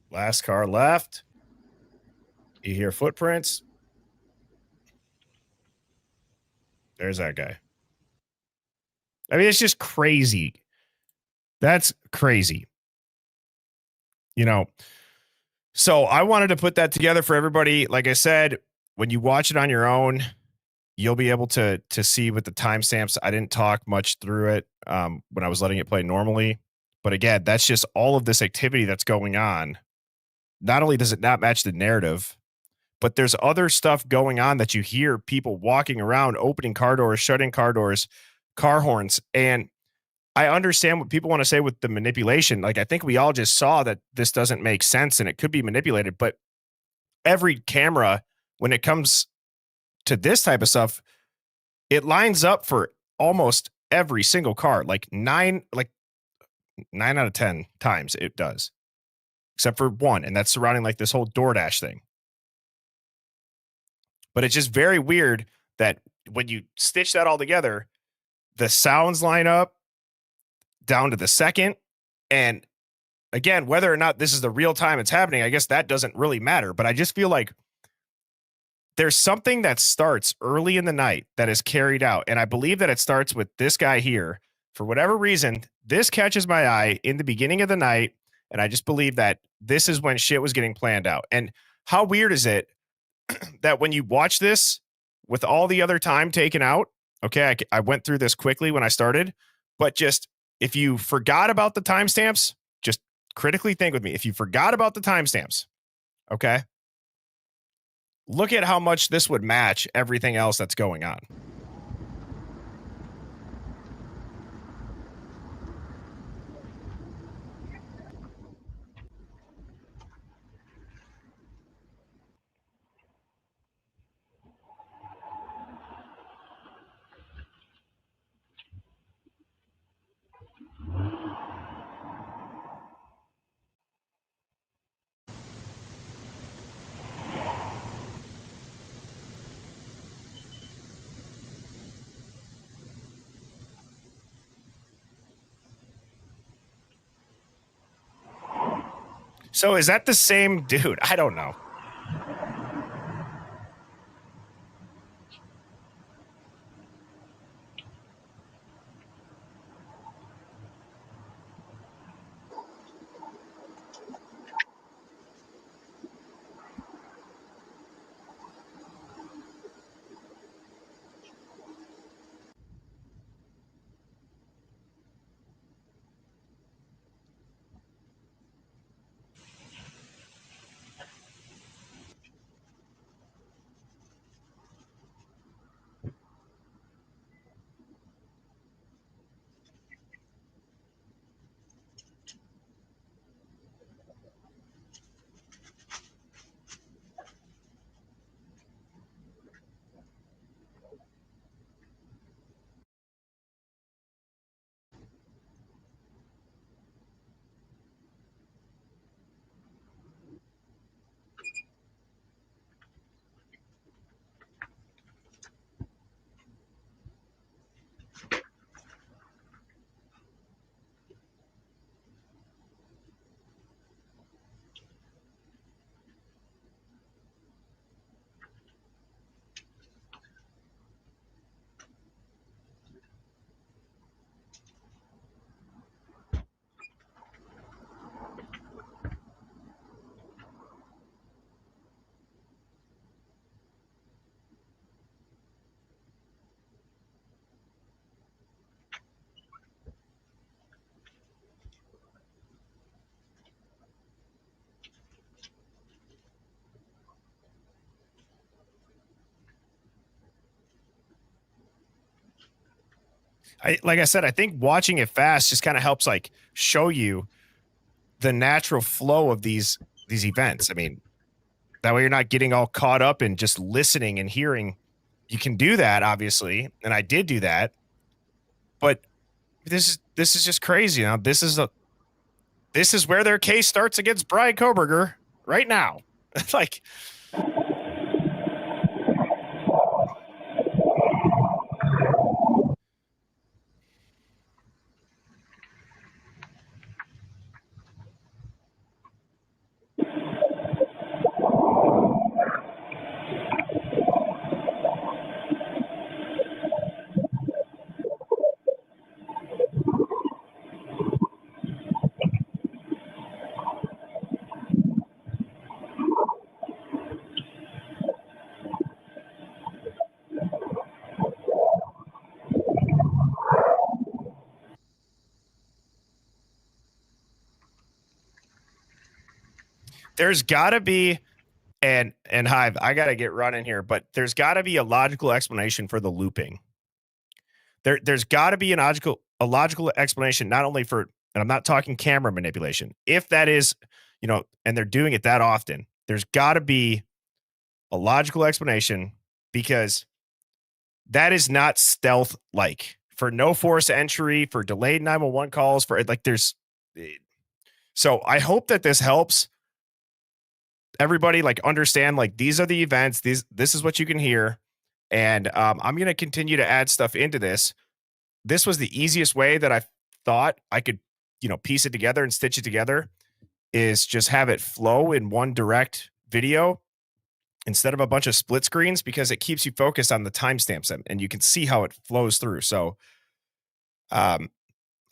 Last car left. You hear footprints. There's that guy. I mean, it's just crazy. That's crazy. You know, so I wanted to put that together for everybody. Like I said, when you watch it on your own, you'll be able to see with the timestamps. I didn't talk much through it when I was letting it play normally. But again, that's just all of this activity that's going on. Not only does it not match the narrative, but there's other stuff going on that you hear people walking around, opening car doors, shutting car doors, car horns. And I understand what people want to say with the manipulation. Like, I think we all just saw that this doesn't make sense and it could be manipulated. But every camera, when it comes to this type of stuff, it lines up for almost every single car. Like 9 out of 10 times it does, except for one, and that's surrounding like this whole DoorDash thing. But it's just very weird that when you stitch that all together, the sounds line up down to the second. And again, whether or not this is the real time it's happening, I guess that doesn't really matter. But I just feel like there's something that starts early in the night that is carried out. And I believe that it starts with this guy here. For whatever reason, this catches my eye in the beginning of the night. And I just believe that this is when shit was getting planned out. And how weird is it that when you watch this with all the other time taken out, okay, I went through this quickly when I started, but just if you forgot about the timestamps, just critically think with me. If you forgot about the timestamps, okay, look at how much this would match everything else that's going on. So is that the same dude? I don't know. Like I said, I think watching it fast just kind of helps like show you the natural flow of these events. I mean, that way you're not getting all caught up in just listening and hearing. You can do that, obviously, and I did do that. But this is just crazy. You know, this is where their case starts against Brian Koberger right now. Like, there's got to be and Hive, I got to get running here, but there's got to be a logical explanation for the looping. There's got to be a logical explanation, not only for, and I'm not talking camera manipulation. If that is, you know, and they're doing it that often, there's got to be a logical explanation, because that is not stealth like. For no force entry, for delayed 911 calls, for like So I hope that this helps everybody like understand, like, these are the events, this is what you can hear. And I'm going to continue to add stuff into this. This was the easiest way that I thought I could, piece it together and stitch it together, is just have it flow in one direct video instead of a bunch of split screens, because it keeps you focused on the timestamps and you can see how it flows through. So I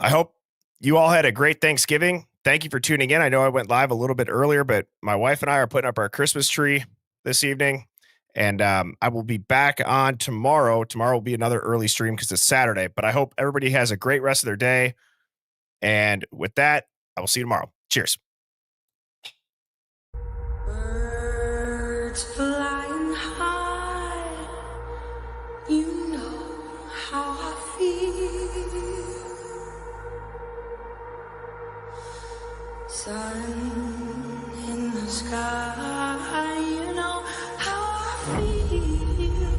hope you all had a great Thanksgiving. Thank you for tuning in. I know I went live a little bit earlier, but my wife and I are putting up our Christmas tree this evening, and I will be back on tomorrow. Tomorrow will be another early stream because it's Saturday, but I hope everybody has a great rest of their day. And with that, I will see you tomorrow. Cheers. Birds flying high, you know how I feel. Sun in the sky, you know how I feel.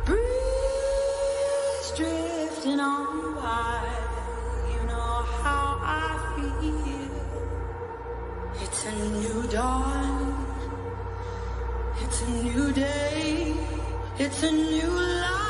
Breeze drifting on by, you know how I feel. It's a new dawn, it's a new day, it's a new life.